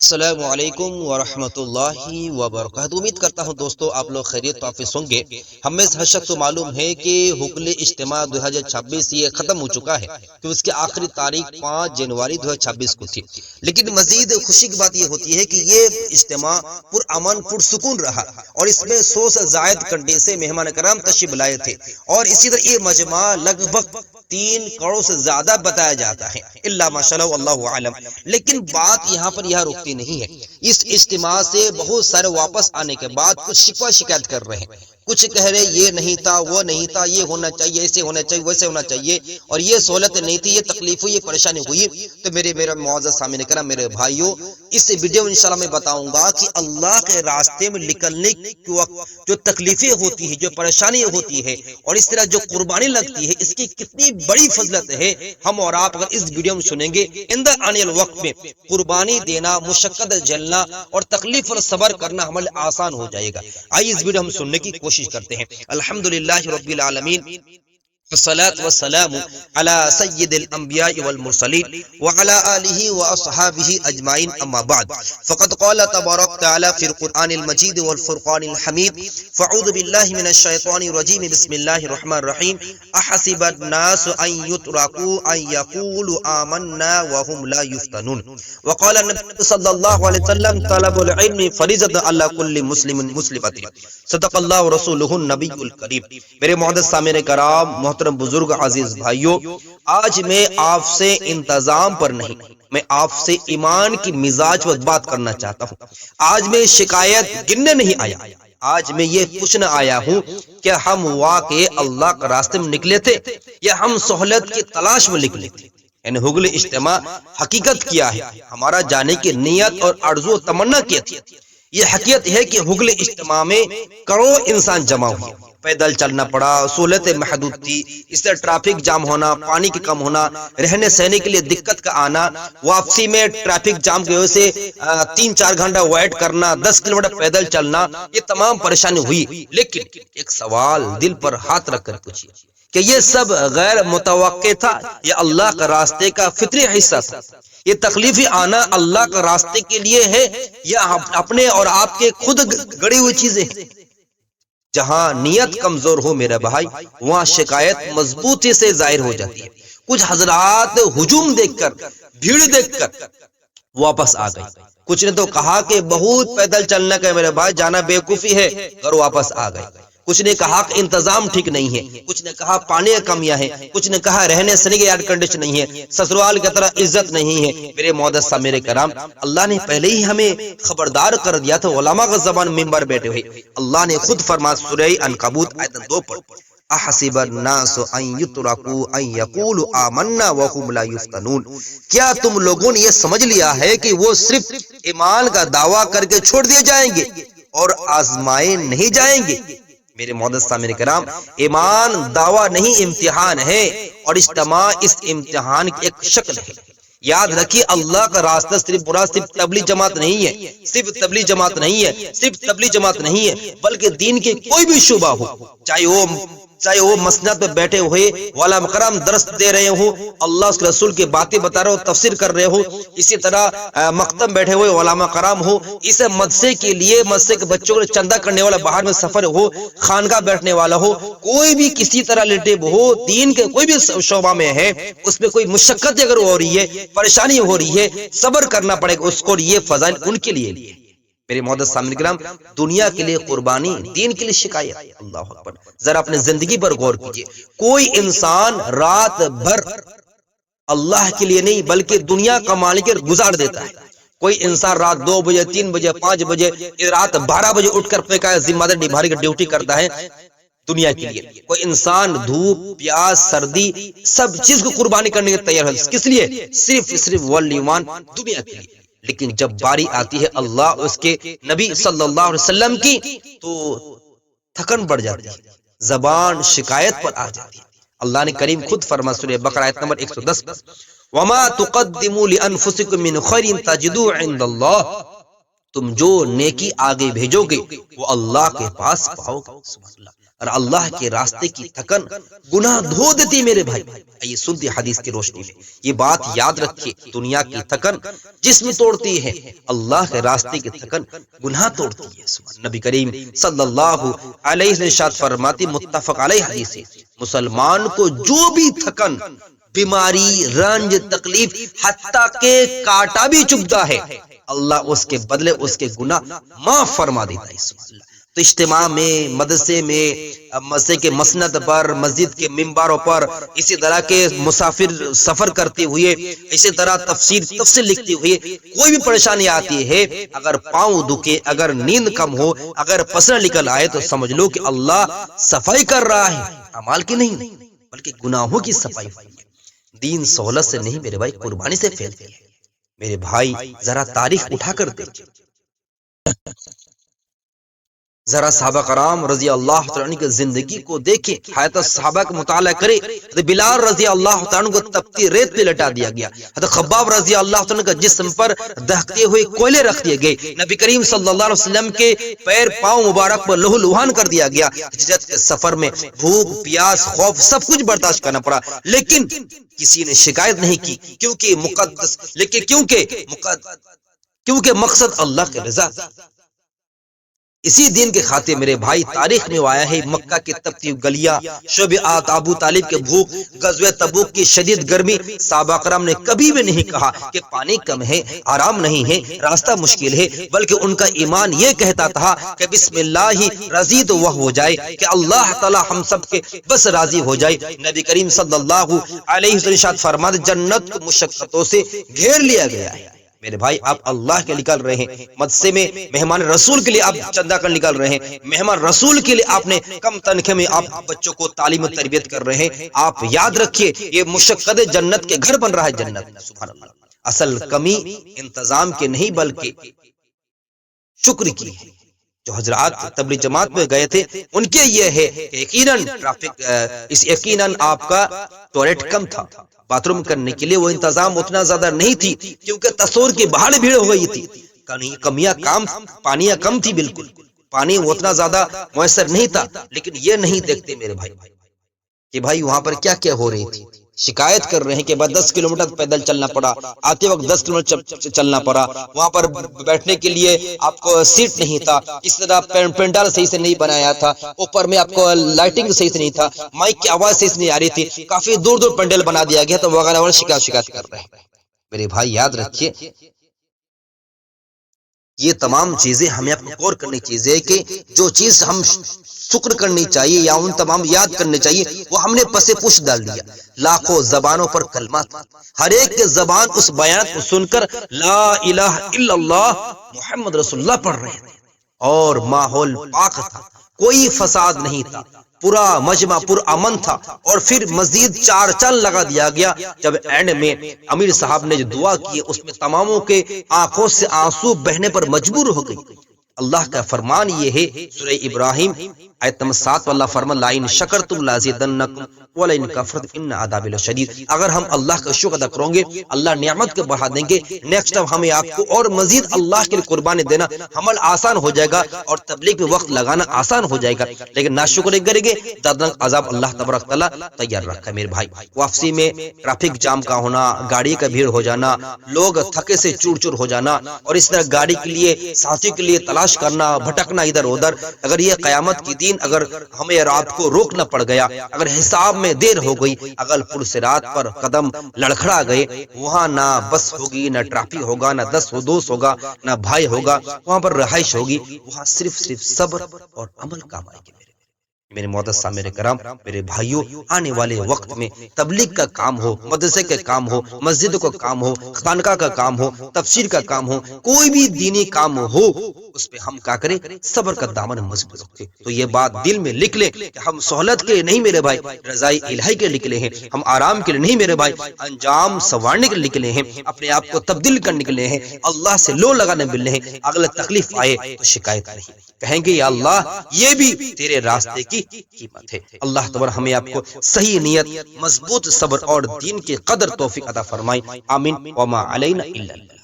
السلام علیکم ورحمۃ اللہ وبرکاتہ۔ امید کرتا ہوں دوستو آپ لوگ خیریت حافظ ہوں گے۔ ہمیں ہر شخص کو معلوم ہے کہ حکم اجتماع 2026 یہ ختم ہو چکا ہے کہ اس کی آخری تاریخ 5 جنوری 2026 کو تھی، لیکن مزید خوشی کی بات یہ ہوتی ہے کہ یہ اجتماع پرامن پرسکون رہا اور اس میں 100 سے زائد کنٹری سے مہمان کرام تشریف لائے تھے، اور اسی طرح یہ مجمع لگ بھگ 3 کروڑ سے زیادہ بتایا جاتا ہے، اللہ ماشاءاللہ واللہ عالم۔ لیکن بات یہاں پر رکتی نہیں ہے۔ اس اجتماع سے بہت سارے واپس آنے کے بعد کچھ شکوہ شکایت کر رہے ہیں، کچھ کہہ رہے یہ نہیں تھا، وہ نہیں تھا، یہ ہونا چاہیے، ایسے ہونا چاہیے، ویسے ہونا چاہیے، اور یہ سہولت نہیں تھی، یہ تکلیف ہوئی، یہ پریشانی ہوئی۔ تو میرے معزز سامعین کرام، میرے بھائیوں، اس ویڈیو میں انشاءاللہ میں بتاؤں گا کہ اللہ کے راستے میں نکلنے کے وقت جو تکلیفیں ہوتی ہے، جو پریشانی ہوتی ہے، اور اس طرح جو قربانی لگتی ہے، اس کی کتنی بڑی فضیلت ہے۔ ہم اور آپ اگر اس ویڈیو میں سنیں گے، اندر آنے والے وقت میں قربانی دینا، مشقت جھیلنا اور تکلیف اور صبر کرنا ہمارے آسان ہو جائے گا۔ آئیے اس ویڈیو ہم سننے کی کوشش کرتے ہیں۔ الحمدللہ رب العالمین، والصلاة والسلام على سید الانبیاء والمرسلین وعلى آلہ واصحابہ اجمعین، اما بعد، فقد قال تبارک تعالی فی القرآن المجید والفرقان الحمید، فاعوذ باللہ من الشیطان الرجیم، بسم اللہ الرحمن الرحیم، احسب الناس ان یترکوا ان یقولوا آمنا وهم لا یفتنون، وقال النبی صلی اللہ علیہ وسلم طلب العلم فریضۃ علی کل مسلم مسلمۃ، صدق اللہ رسولہ النبی الکریم۔ میرے معزز سامعین کرام، محترم بزرگ، عزیز بھائیوں، آج میں آپ سے انتظام پر نہیں، میں آپ سے ایمان کی مزاج پر بات کرنا چاہتا ہوں۔ آج میں شکایت گننے نہیں آیا، آج میں یہ پوچھنا آیا ہوں کہ ہم واقعی اللہ کے راستے میں نکلے تھے یا ہم سہولت کی تلاش میں نکلے تھے۔ یعنی حکم اجتماع حقیقت کیا ہے، ہمارا جانے کی نیت اور آرزو و تمنا کیا تھی۔ یہ حقیقت ہے کہ حکم اجتماع میں کروڑ انسان جمع ہوئے، پیدل چلنا پڑا، سہولتیں محدود تھی، اس طرح ٹریفک جام ہونا، پانی کی کم ہونا، رہنے سہنے کے لیے دقت کا آنا، واپسی میں ٹریفک جام کی وجہ سے 3-4 گھنٹہ ویٹ کرنا، 10 کلومیٹر پیدل چلنا، یہ تمام پریشانی ہوئی۔ لیکن ایک سوال دل پر ہاتھ رکھ کر پوچھیے کہ یہ سب غیر متوقع تھا یا اللہ کا راستے کا فطری حصہ تھا؟ یہ تکلیفی آنا اللہ کا راستے کے لیے ہے یا اپنے اور آپ کے خود گڑی ہوئی چیزیں ہیں؟ جہاں نیت کمزور ہو میرے بھائی، وہاں شکایت مضبوطی سے ظاہر ہو جاتی ہے۔ کچھ حضرات ہجوم دیکھ کر، بھیڑ دیکھ کر واپس آ گئے، کچھ نے تو کہا کہ بہت پیدل چلنے کا میرے بھائی، جانا بیوقوفی ہے، گھر واپس آ گئے۔ کچھ نے کہا کہ انتظام ٹھیک نہیں ہے، کچھ نے کہا پانی کی کمیاں ہیں، کچھ نے کہا رہنے سہنے کی ایئر کنڈیشن نہیں ہے، سسرال کی طرح عزت نہیں ہے۔ میرے معزز سامعین کرام، اللہ نے پہلے ہی ہمیں خبردار کر دیا تھا، علماء کا زبان منبر بیٹھے ہوئے اللہ نے خود فرمایا، سورہ عنکبوت آیت 2 پر، احسب الناس ان یترکوا ان یقولوا آمنا وهم لا یفتنون، کیا تم لوگوں نے یہ سمجھ لیا ہے کہ وہ صرف ایمان کا دعویٰ کر کے چھوڑ دیے جائیں گے اور آزمائے نہیں جائیں گے؟ میرے معزز سامعین کرام، ایمان دعویٰ نہیں، امتحان ہے، اور اجتماع اس امتحان کی ایک شکل ہے۔ یاد رکھیے، اللہ کا راستہ صرف تبلیغ جماعت نہیں ہے، صرف تبلیغ جماعت نہیں ہے، صرف تبلیغ جماعت نہیں ہے، بلکہ دین کے کوئی بھی شعبہ ہو، چاہے وہ مسند پہ بیٹھے ہوئے علماء کرام درس دے رہے ہوں، اللہ اس کے رسول کی باتیں بتا رہے ہو، تفسیر کر رہے ہو، اسی طرح مکتب بیٹھے ہوئے علماء کرام ہو، اسے مدرسے کے لیے، مدرسے کے بچوں کو چندہ کرنے والا باہر میں سفر ہو، خانقاہ بیٹھنے والا ہو، کوئی بھی کسی طرح ریلیٹیو ہو، دین کے کوئی بھی شعبہ میں ہے، اس میں کوئی مشقت اگر ہو رہی ہے، پریشانی ہو رہی ہے، صبر کرنا پڑے گا اس کو، یہ فضائل ان کے لیے۔ میرے معزز سامعین کرام، دنیا کے لیے قربانی، دین کے لیے شکایت، اللہ اکبر۔ ذرا اپنے زندگی پر غور کیجیے، کوئی انسان رات بھر اللہ کے لیے نہیں بلکہ دنیا کمانے کے گزار دیتا ہے۔ کوئی انسان رات 2 بجے، 3 بجے، 5 بجے، رات 12 بجے اٹھ کر ذمہ داری نبھانے کی ڈیوٹی کرتا ہے دنیا کے لیے۔ کوئی انسان دھوپ، پیاس، سردی، سب چیز کو قربانی کرنے کے تیار ہے، کس لیے؟ صرف والایمان، دنیا کے لیے۔ لیکن جب باری آتی ہے اللہ اس کے نبی صلی اللہ علیہ وسلم کی، تو تھکن بڑھ جاتی ہے، زبان شکایت پر آ جاتی ہے۔ اللہ نے کریم خود فرما، سورہ بقرہ آیت نمبر 110 پر، وَمَا تُقَدِّمُوا لِأَنفُسِكُم مِّنْ خَيْرٍ تَجِدُوهُ عِندَ اللَّهِ، تم جو نیکی آگے بھیجو گے وہ اللہ کے پاس پاؤ گے۔ سبحان اللہ۔ اور اللہ کے راستے کی تھکن گناہ دھو دیتی میرے بھائی۔ یہ سنتی حدیث کی روشنی میں یہ بات یاد رکھیے، دنیا کی تھکن جسم توڑتی ہے، اللہ کے راستے کی تھکن گناہ توڑتی ہے۔ نبی کریم صلی اللہ علیہ وسلم ارشاد فرماتی، متفق علیہ حدیث ہے، مسلمان کو جو بھی تھکن، بیماری، رنج، تکلیف، حتیٰ کہ کانٹا بھی چبھتا ہے، اللہ اس کے بدلے اس کے گناہ معاف فرما دیتا ہے۔ تو اجتماع میں، مدرسے میں، مسجد کے مسند پر، مسجد کے ممبروں پر، اسی طرح کے مسافر سفر کرتے ہوئے، اسی طرح تفسیر لکھتے ہوئے کوئی بھی پریشانی آتی ہے، اگر پاؤں دکھے، اگر نیند کم ہو، اگر پسینہ نکل آئے، تو سمجھ لو کہ اللہ صفائی کر رہا ہے، اعمال کی نہیں بلکہ گناہوں کی صفائی ہے۔ دین سہولت سے نہیں میرے بھائی، قربانی سے پھیلتی ہے۔ میرے بھائی ذرا تاریخ اٹھا کر دیکھیں، ذرا صحابہ کرام رضی اللہ عنہ کی زندگی کو دیکھیں، حیات صحابہ کا مطالعہ کرے۔ حضرت بلال رضی اللہ عنہ کو تپتی ریت پہ لٹا دیا گیا، حضرت خباب رضی اللہ عنہ کا جسم پر دہتے ہوئے کوئلے رکھ دیے گئے، نبی کریم صلی اللہ علیہ وسلم کے پیر پاؤں مبارک پر لہو لہان کر دیا گیا۔ ہجرت کے سفر میں بھوک، پیاس، خوف سب کچھ برداشت کرنا پڑا، لیکن کسی نے شکایت نہیں کی، کیونکہ مقصد اللہ کے رضا۔ اسی دین کے خاطر میرے بھائی تاریخ میں آیا ہے، مکہ کی تپتی گلیاں، شعب ابو طالب کے بھوک، غزوہ تبوک کی شدید گرمی، صحابہ کرام نے کبھی بھی نہیں کہا کہ پانی کم ہے، آرام نہیں ہے، راستہ مشکل ہے، بلکہ ان کا ایمان یہ کہتا تھا کہ بسم اللہ رضیت وہ ہو جائے، کہ اللہ تعالی ہم سب کے بس راضی ہو جائے۔ نبی کریم صلی اللہ علیہ وسلم فرماتے، جنت کو مشقتوں سے گھیر لیا گیا ہے۔ میرے بھائی آپ اللہ کے نکل رہے ہیں، مدرسے میں مہمان رسول کے لیے آپ چندہ کر نکل رہے ہیں، مہمان رسول کے لیے آپ نے کم تنخواہ میں آپ بچوں کو تعلیم و تربیت کر رہے ہیں، آپ یاد رکھیے یہ مشقت جنت کے گھر بن رہا ہے جنت میں۔ سبحان اللہ۔ اصل کمی انتظام کے نہیں بلکہ شکر کی ہے۔ جو حضرات تبلیغ جماعت میں گئے تھے ان کے یہ ہے یقیناً آپ کا ٹوائلٹ کم تھا، باتھ روم کرنے کے لیے وہ انتظام اتنا زیادہ نہیں تھی، کیونکہ تصور کی باہر بھیڑ ہو گئی تھی، کمیاں کام، پانیاں کم تھی، بالکل پانی اتنا زیادہ میسر نہیں تھا۔ لیکن یہ نہیں دیکھتے میرے بھائی کہ بھائی وہاں پر کیا کیا ہو رہی تھی، شکایت کر رہے ہیں کہ بعد 10 کلومیٹر پیدل چلنا پڑا، آتے وقت 10 کلومیٹر چلنا پڑا، وہاں پر بیٹھنے کے لیے آپ کو سیٹ نہیں تھا، اس طرح پینڈال صحیح سے نہیں بنایا تھا، اوپر میں آپ کو لائٹنگ صحیح سے نہیں تھا، مائک کی آواز صحیح سے نہیں آ رہی تھی، کافی دور دور پینڈال بنا دیا گیا، تو وغیرہ وغیرہ شکایت کر رہے ہیں۔ میرے بھائی یاد رکھیے یہ تمام چیزیں ہمیں آپ کو غور کرنی چاہیے کہ جو چیز ہم شکر کرنی چاہیے یا ان تمام یاد کرنے چاہیے وہ ہم نے پس پوش ڈال دیا۔ لاکھوں زبانوں پر کلمات، ہر ایک کے زبان اس بیان کو سن کر لا الہ الا اللہ محمد رسول اللہ پڑھ رہے تھے، اور ماحول پاک تھا، کوئی فساد نہیں تھا، پورا مجمع پر امن تھا۔ اور پھر مزید 4 چاند لگا دیا گیا جب اینڈ میں امیر صاحب نے جو دعا کی اس میں تماموں کے آنکھوں سے آنسو بہنے پر مجبور ہو گئی۔ اللہ کا فرمان یہ ہے، سورہ ابراہیم آیت نمبر 7 واللہ فرمان لَإِن شَكَرْتُمْ لَأَزِيدَنَّكُمْ وَلَئِن كَفَرْتُمْ إِنَّ عَذَابِي لَشَدِيدٌ۔ اگر ہم اللہ کا شکر ادا کریں گے اللہ نعمت کو بڑھا دیں گے، نیکسٹ ٹائم ہمیں آپ کو اور مزید اللہ کے لیے قربانی دینا عمل آسان ہو جائے گا اور تبلیغ میں وقت لگانا آسان ہو جائے گا، لیکن ناشکری کریں گے دردناک عذاب اللہ تبارک تعالیٰ تیار رکھا ہے۔ میرے بھائی واپسی میں ٹریفک جام کا ہونا، گاڑی کا بھیڑ ہو جانا، لوگ تھکے سے چور چور ہو جانا، اور اس طرح گاڑی کے لیے ساتھی کے لیے تلاش کرنا، بھٹکنا ادھر ادھر، اگر یہ قیامت کی دن اگر ہمیں رات کو روکنا پڑ گیا، اگر حساب میں دیر ہو گئی، اگر پل صراط پر قدم لڑکھڑا گئے، وہاں نہ بس ہوگی، نہ ٹرافک ہوگا، نہ دوست ہوگا، نہ بھائی ہوگا، وہاں پر رہائش ہوگی، وہاں صرف صبر اور عمل کام آئے گی۔ میرے معزز سامعین کرام، میرے بھائیوں، آنے والے وقت میں تبلیغ کا کام ہو، مدرسے کا کام ہو، مسجد کا کام ہو، خانقاہ کا کام ہو، تفسیر کا کام ہو، کوئی بھی دینی کام ہو، اس پہ ہم کیا کریں؟ صبر کا دامن مضبوط رکھیں۔ تو یہ بات دل میں لکھ لیں کہ ہم سہولت کے لیے نہیں میرے بھائی، رضائی الہی کے لیے نکلے ہیں، ہم آرام کے لیے نہیں میرے بھائی، انجام سنوارنے کے لیے نکلے ہیں، اپنے آپ کو تبدیل کرنے کے لیے ہیں، اللہ سے لو لگانے ملنے ہیں۔ اگر تکلیف آئے تو شکایت نہیں، کہیں گے یا اللہ یہ بھی تیرے راستے کی قیمت ہے۔ اللہ تبارک ہمیں آپ کو صحیح نیت، مضبوط صبر اور دین کی قدر توفیق عطا فرمائے، آمین۔ وما علینا الا اللہ۔